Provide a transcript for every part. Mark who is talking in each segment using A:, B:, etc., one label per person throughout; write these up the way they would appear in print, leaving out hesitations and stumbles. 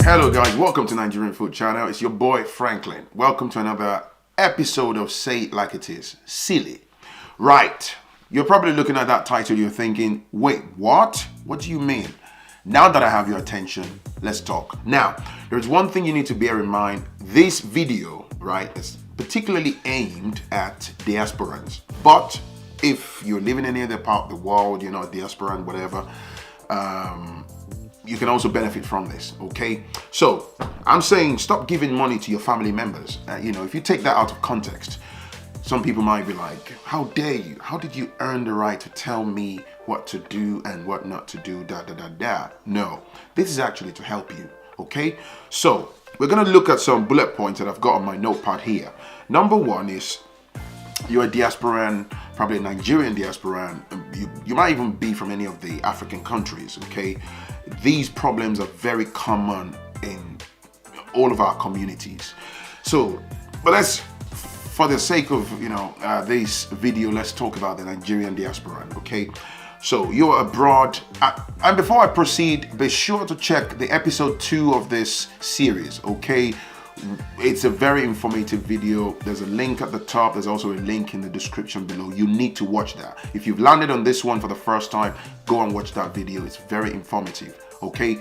A: Hello guys, welcome to Nigerian Food Channel. It's your boy Phrankleen. Welcome to another episode of Say It Like It Is. Silly. Right, you're probably looking at that title, you're thinking, wait, what? What do you mean? Now that I have your attention, let's talk. Now, there's one thing you need to bear in mind. This video, right, is particularly aimed at diasporans. But if you're living in any other part of the world, you're not a diasporan, whatever, you can also benefit from this, okay? So I'm saying stop giving money to your family members. If you take that out of context, some people might be like, how dare you? How did you earn the right to tell me what to do and what not to do, No, this is actually to help you, okay? So we're gonna look at some bullet points that I've got on my notepad here. Number one is, you're a diasporan, probably a Nigerian diasporan. You might even be from any of the African countries, okay? These problems are very common in all of our communities. So, but for the sake of, this video, let's talk about the Nigerian diasporan, okay? So you're abroad, and before I proceed, be sure to check the episode 2 of this series, okay? It's a very informative video. There's a link at the top. There's also a link in the description below. You need to watch that. If you've landed on this one for the first time, go and watch that video. It's very informative, okay?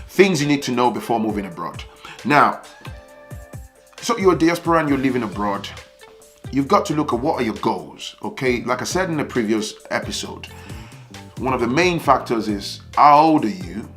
A: Things you need to know before moving abroad. Now, so you're a diaspora and you're living abroad. You've got to look at what are your goals, okay? Like I said in the previous episode, one of the main factors is how old are you?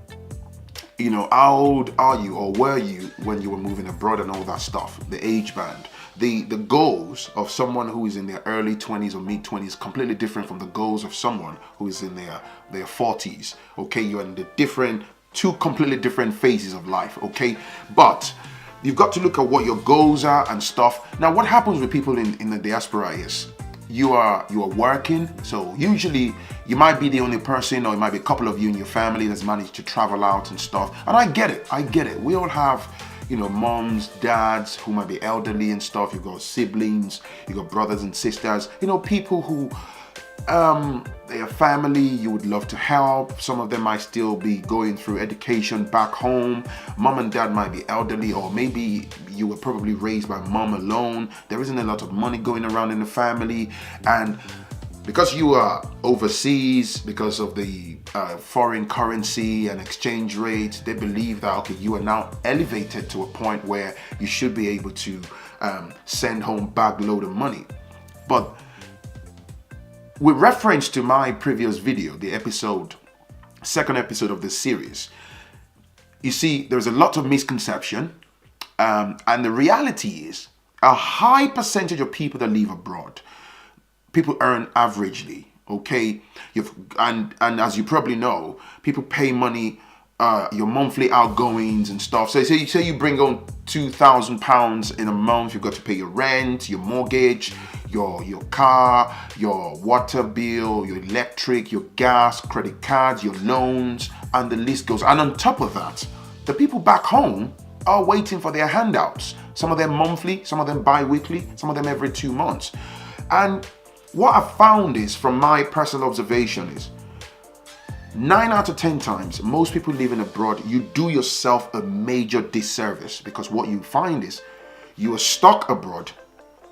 A: How old are you or were you when you were moving abroad and all that stuff, the age band. The goals of someone who is in their early 20s or mid 20s completely different from the goals of someone who is in their 40s, okay? You're in the two completely different phases of life, okay? But you've got to look at what your goals are and stuff. Now, what happens with people in the diaspora is, you are working, so usually you might be the only person, or it might be a couple of you in your family that's managed to travel out and stuff. And I get it. We all have, moms, dads who might be elderly and stuff. You've got siblings, you've got brothers and sisters, people who their family you would love to help. Some of them might still be going through education back home. Mom and dad might be elderly, or maybe you were probably raised by mom alone. There isn't a lot of money going around in the family, and because you are overseas, because of the foreign currency and exchange rate, they believe that, okay, you are now elevated to a point where you should be able to send home bag load of money. But with reference to my previous video, the second episode of this series, you see, there's a lot of misconception, and the reality is, a high percentage of people that live abroad, people earn averagely, okay? And as you probably know, people pay money, your monthly outgoings and stuff. So say you bring on £2,000 in a month, you've got to pay your rent, your mortgage, your car, your water bill, your electric, your gas, credit cards, your loans, and the list goes. And on top of that, the people back home are waiting for their handouts. Some of them monthly, some of them bi-weekly, some of them every 2 months. And what I found is, from my personal observation, is 9 out of 10 times, most people living abroad, you do yourself a major disservice, because what you find is you are stuck abroad.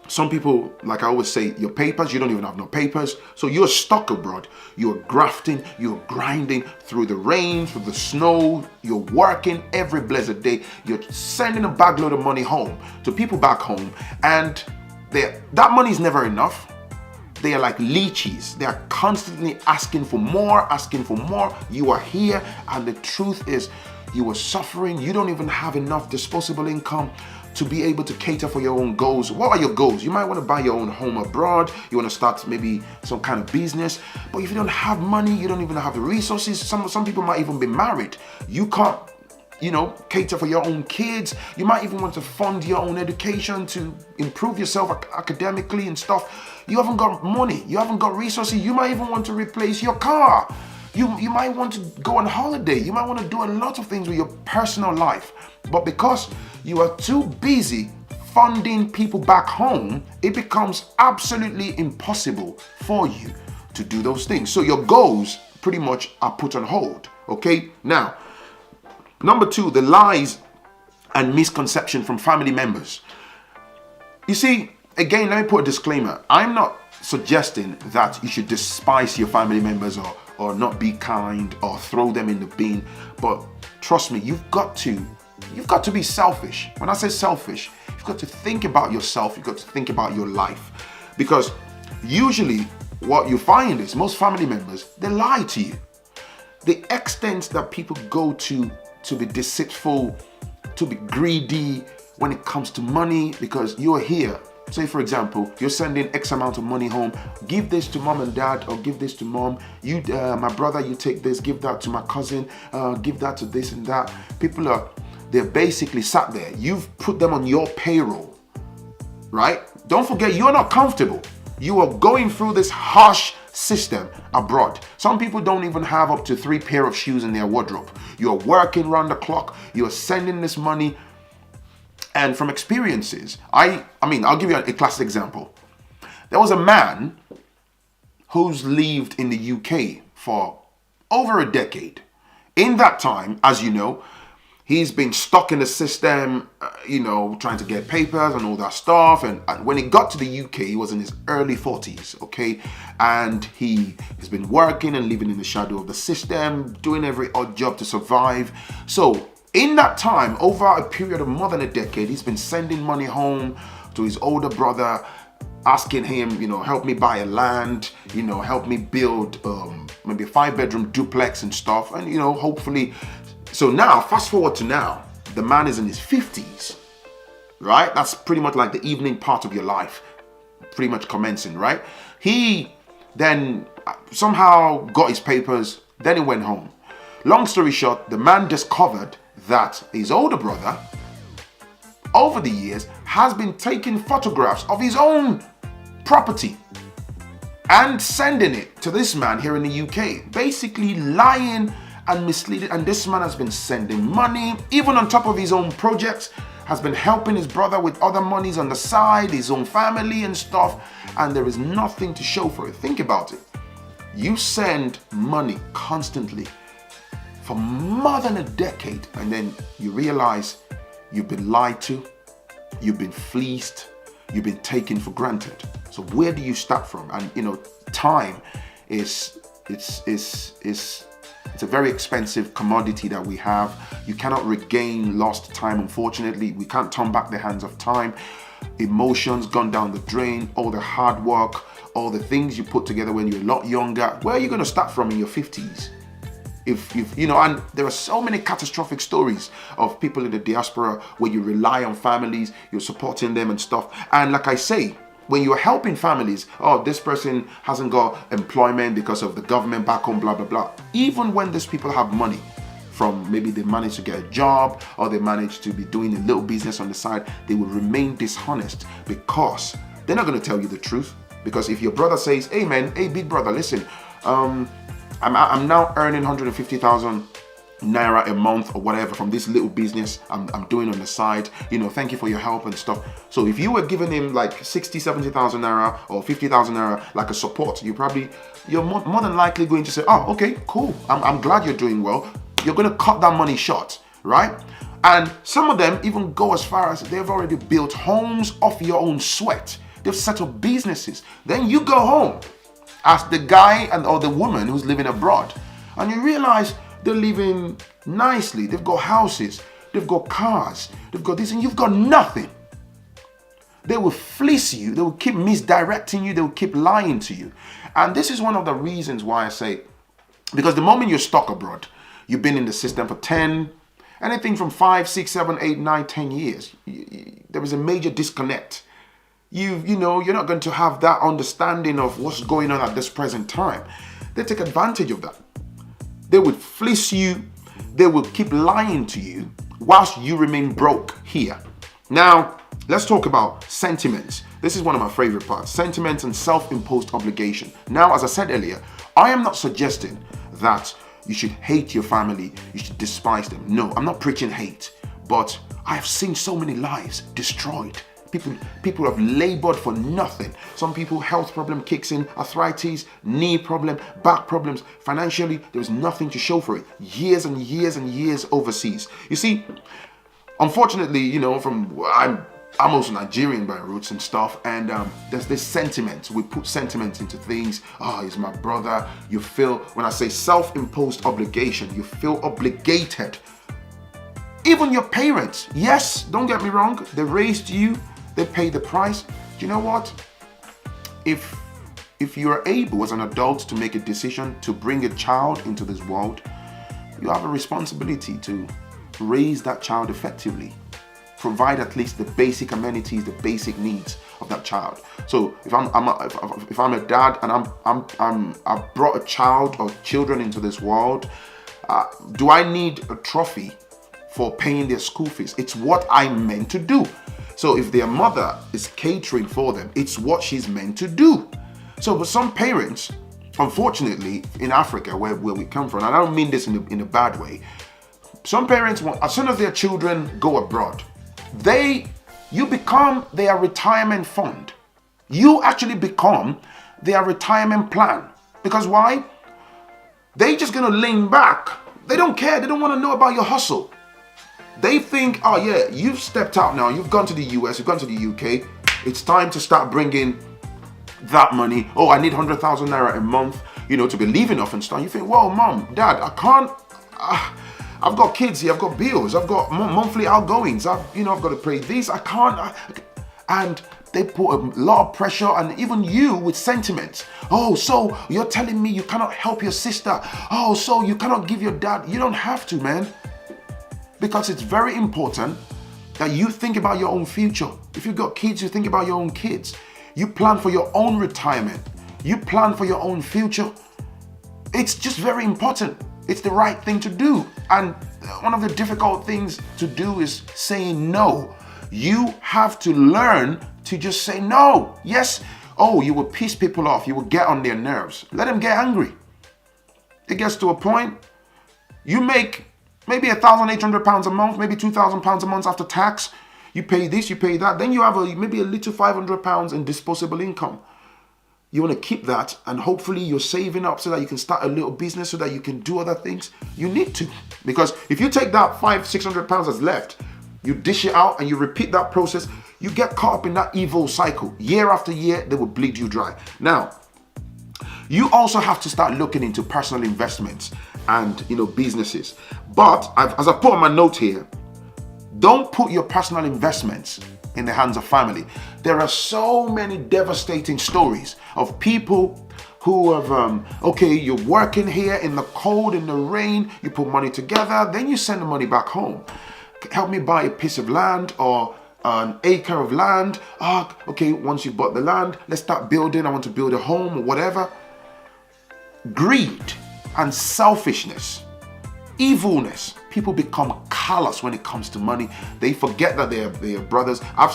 A: Some people, like I always say, your papers, you don't even have no papers. So you're stuck abroad. You're grafting, you're grinding through the rain, through the snow. You're working every blessed day. You're sending a bag load of money home to people back home. And that money is never enough. They are like leeches. They are constantly asking for more, asking for more. You are here, and the truth is, you are suffering. You don't even have enough disposable income to be able to cater for your own goals. What are your goals? You might want to buy your own home abroad. You want to start maybe some kind of business. But if you don't have money, you don't even have the resources. Some people might even be married. You can't, cater for your own kids. You might even want to fund your own education to improve yourself academically and stuff. You haven't got money. You haven't got resources. You might even want to replace your car. You might want to go on holiday. You might want to do a lot of things with your personal life. But because you are too busy funding people back home, it becomes absolutely impossible for you to do those things. So your goals pretty much are put on hold, okay? Now, number two, the lies and misconception from family members. You see, again, let me put a disclaimer. I'm not suggesting that you should despise your family members or not be kind or throw them in the bin. But trust me, you've got to be selfish. When I say selfish, you've got to think about yourself. You've got to think about your life. Because usually what you find is most family members, they lie to you. The extent that people go to be deceitful, to be greedy when it comes to money, because you're here. Say, for example, you're sending X amount of money home. Give this to mom and dad, or give this to mom. You, my brother, you take this, give that to my cousin, give that to this and that. They're basically sat there. You've put them on your payroll, right? Don't forget, you're not comfortable. You are going through this harsh system abroad. Some people don't even have up to 3 pairs of shoes in their wardrobe. You're working around the clock. You're sending this money. And from experiences, I mean, I'll give you a classic example. There was a man who's lived in the UK for over a decade. In that time, as you know, he's been stuck in the system, trying to get papers and all that stuff. And when he got to the UK, he was in his early 40s, okay? And he has been working and living in the shadow of the system, doing every odd job to survive. So in that time, over a period of more than a decade, he's been sending money home to his older brother, asking him, help me buy a land, help me build maybe a 5-bedroom duplex and stuff. And, hopefully. So now, fast forward to now, the man is in his 50s, right? That's pretty much like the evening part of your life, pretty much commencing, right? He then somehow got his papers, then he went home. Long story short, the man discovered that his older brother, over the years, has been taking photographs of his own property and sending it to this man here in the UK, basically lying and misleading. And this man has been sending money, even on top of his own projects, has been helping his brother with other monies on the side, his own family and stuff, and there is nothing to show for it. Think about it. You send money constantly for more than a decade, and then you realize you've been lied to, you've been fleeced, you've been taken for granted. So where do you start from? And time is it's a very expensive commodity that we have. You cannot regain lost time, unfortunately. We can't turn back the hands of time. Emotions gone down the drain, all the hard work, all the things you put together when you're a lot younger. Where are you going to start from in your 50s? If and there are so many catastrophic stories of people in the diaspora where you rely on families, you're supporting them and stuff. And like I say, when you're helping families, this person hasn't got employment because of the government back home, blah, blah, blah. Even when these people have money from, maybe they manage to get a job or they manage to be doing a little business on the side, they will remain dishonest because they're not going to tell you the truth. Because if your brother says, hey man, hey big brother, listen, I'm now earning 150,000 naira a month or whatever from this little business I'm doing on the side, thank you for your help and stuff. So if you were giving him like 70,000 naira or 50,000 naira like a support, you're more than likely going to say, oh, okay, cool, I'm glad you're doing well. You're going to cut that money short, right? And some of them even go as far as they've already built homes off your own sweat. They've set up businesses. Then you go home as the guy or the woman who's living abroad, and you realize they're living nicely. They've got houses, they've got cars, they've got this, and you've got nothing. They will fleece you, they will keep misdirecting you, they will keep lying to you. And this is one of the reasons why I say, because the moment you're stuck abroad, you've been in the system for 10, anything from 5, 6, 7, 8, 9, 10 years, there is a major disconnect. You're not going to have that understanding of what's going on at this present time. They take advantage of that. They would fleece you. They will keep lying to you whilst you remain broke here. Now, let's talk about sentiments. This is one of my favorite parts. Sentiments and self-imposed obligation. Now, as I said earlier, I am not suggesting that you should hate your family, you should despise them. No, I'm not preaching hate, but I have seen so many lives destroyed. People have labored for nothing. Some people, health problem kicks in, arthritis, knee problem, back problems. Financially, there's nothing to show for it. Years and years and years overseas. You see, unfortunately, I'm also Nigerian by roots and stuff, and there's this sentiment. We put sentiment into things. Oh, he's my brother. You feel, when I say self-imposed obligation, you feel obligated. Even your parents, yes, don't get me wrong, they raised you, they paid the price. Do you know what? If you are able as an adult to make a decision to bring a child into this world, you have a responsibility to raise that child effectively. Provide at least the basic amenities, the basic needs of that child. So if I'm a dad and I've brought a child or children into this world, do I need a trophy for paying their school fees? It's what I'm meant to do. So if their mother is catering for them, it's what she's meant to do. So but some parents, unfortunately, in Africa, where we come from, and I don't mean this in a bad way, some parents want, as soon as their children go abroad, you become their retirement fund. You actually become their retirement plan. Because why? They just gonna lean back. They don't care. They don't want to know about your hustle. They think, oh yeah, you've stepped out now. You've gone to the US, you've gone to the UK. It's time to start bringing that money. Oh, I need 100,000 naira a month, to be living off and stuff. You think, well, mom, dad, I can't. I've got kids here, I've got bills, I've got monthly outgoings, I've got to pay this, I can't. And they put a lot of pressure, and even you with sentiments. Oh, so you're telling me you cannot help your sister? Oh, so you cannot give your dad? You don't have to, man. Because it's very important that you think about your own future. If you've got kids, you think about your own kids. You plan for your own retirement. You plan for your own future. It's just very important. It's the right thing to do. And one of the difficult things to do is saying no. You have to learn to just say no. Yes, you will piss people off. You will get on their nerves. Let them get angry. It gets to a point, you make maybe £1,800 a month, maybe £2,000 a month after tax. You pay this, you pay that. Then you have maybe a little £500 in disposable income. You want to keep that, and hopefully you're saving up so that you can start a little business, so that you can do other things. You need to, because if you take that £500-600 that's left, you dish it out and you repeat that process, you get caught up in that evil cycle. Year after year, they will bleed you dry. Now, you also have to start looking into personal investments and businesses. But as I put on my note here, don't put your personal investments in the hands of family. There are so many devastating stories of people who have, you're working here in the cold, in the rain, you put money together, then you send the money back home. Help me buy a piece of land or an acre of land. Once you bought the land, let's start building. I want to build a home or whatever. Greed and selfishness, evilness. People become callous when it comes to money. They forget that they are brothers. I've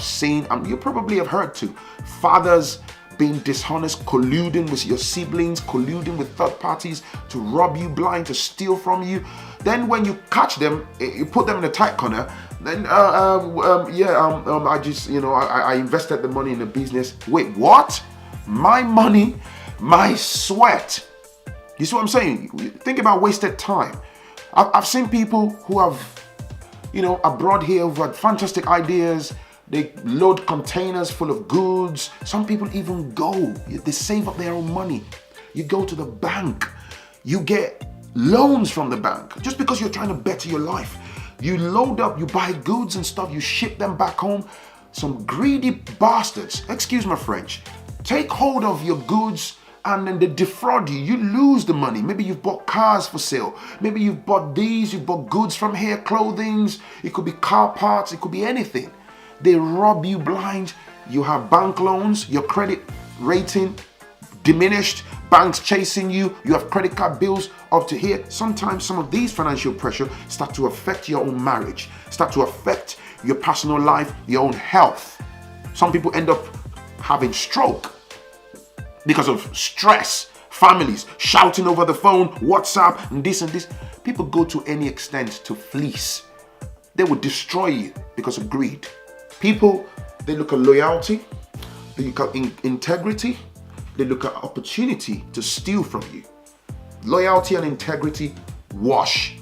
A: seen, you probably have heard too, fathers being dishonest, colluding with your siblings, colluding with third parties to rob you blind, to steal from you. Then when you catch them, you put them in a tight corner. Then, I invested the money in a business. Wait, what? My money, my sweat. You see what I'm saying? Think about wasted time. I've seen people who have, abroad here, who've had fantastic ideas. They load containers full of goods. Some people even they save up their own money. You go to the bank, you get loans from the bank just because you're trying to better your life. You load up, you buy goods and stuff, you ship them back home. Some greedy bastards, excuse my French, take hold of your goods and then they defraud you. You lose the money. Maybe you've bought cars for sale. Maybe you've bought you've bought goods from here, clothings. It could be car parts. It could be anything. They rob you blind. You have bank loans. Your credit rating diminished. Banks chasing you. You have credit card bills up to here. Sometimes some of these financial pressure start to affect your own marriage, start to affect your personal life, your own health. Some people end up having stroke because of stress. Families shouting over the phone, WhatsApp, and this and this. People go to any extent to fleece. They will destroy you because of greed. People, they look at loyalty, they look at integrity, they look at opportunity to steal from you. Loyalty and integrity wash.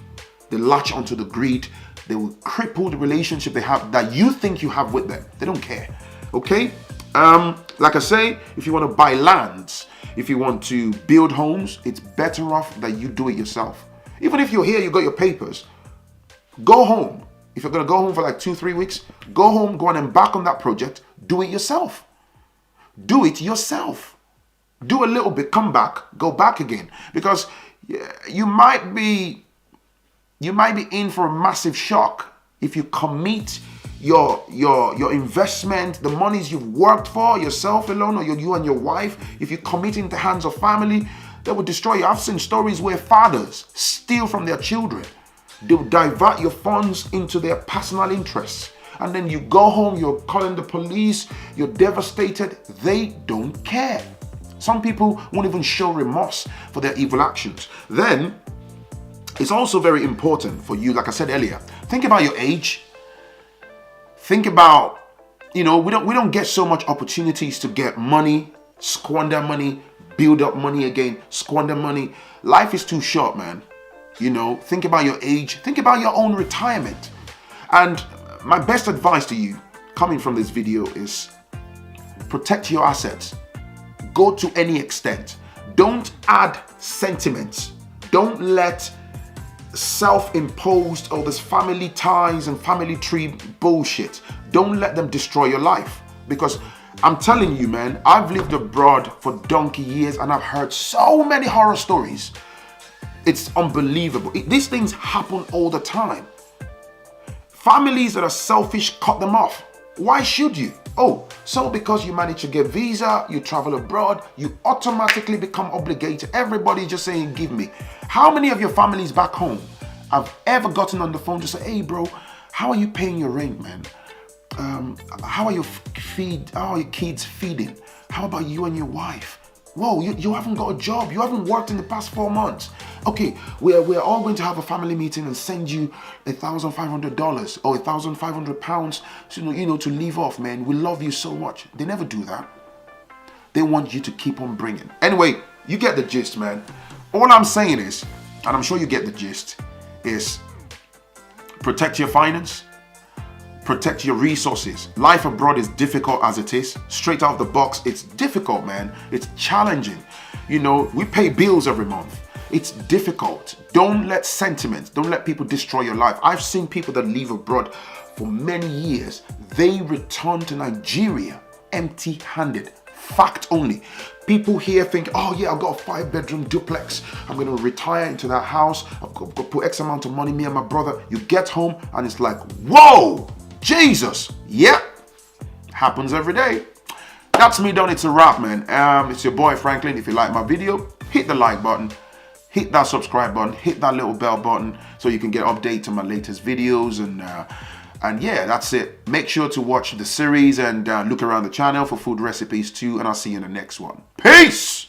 A: They latch onto the greed. They will cripple the relationship they have that you think you have with them. They don't care. Okay? Like I say, if you want to buy lands, if you want to build homes, it's better off that you do it yourself. Even if you're here, you got your papers, go home. If you're going to go home for like 2-3 weeks, go home, go and embark on that project. Do it yourself. Do it yourself. Do a little bit, come back, go back again. Because you might be in for a massive shock if you commit your investment, the monies you've worked for yourself alone, or you and your wife. If you commit into the hands of family, they will destroy you. I've seen stories where fathers steal from their children. They'll divert your funds into their personal interests. And then you go home, you're calling the police, you're devastated. They don't care. Some people won't even show remorse for their evil actions. Then, it's also very important for you, like I said earlier, think about your age. Think about, we don't get so much opportunities to get money, squander money, build up money again, squander money. Life is too short, man. Think about your age, think about your own retirement. And my best advice to you coming from this video is protect your assets. Go to any extent. Don't add sentiments. Don't let self-imposed all this family ties and family tree bullshit. Don't let them destroy your life. Because I'm telling you, man, I've lived abroad for donkey years and I've heard so many horror stories. It's unbelievable. These things happen all the time. Families that are selfish cut them off. Why should you? Oh, so because you manage to get visa, you travel abroad, you automatically become obligated. Everybody just saying, give me. How many of your families back home have ever gotten on the phone to say, hey bro, how are you paying your rent, man? How are your kids feeding? How about you and your wife? Whoa, you haven't got a job. You haven't worked in the past 4 months. Okay, we're all going to have a family meeting and send you $1,500 or £1,500 to live off, man. We love you so much. They never do that. They want you to keep on bringing. Anyway, you get the gist, man. All I'm saying is, and I'm sure you get the gist, is protect your finance. Protect your resources. Life abroad is difficult as it is. Straight out of the box, it's difficult, man. It's challenging. We pay bills every month. It's difficult. Don't let sentiments, don't let people destroy your life. I've seen people that live abroad for many years. They return to Nigeria empty-handed. Fact only. People here think, oh yeah, I've got a 5-bedroom duplex. I'm going to retire into that house. I've got to put X amount of money, me and my brother. You get home and it's like, whoa! Jesus. Yep. Happens every day. That's me done. It's a wrap, man. It's your boy Phrankleen. If you like my video, hit the like button, hit that subscribe button, hit that little bell button so you can get updates on my latest videos. And yeah, that's it. Make sure to watch the series and look around the channel for food recipes too. And I'll see you in the next one. Peace.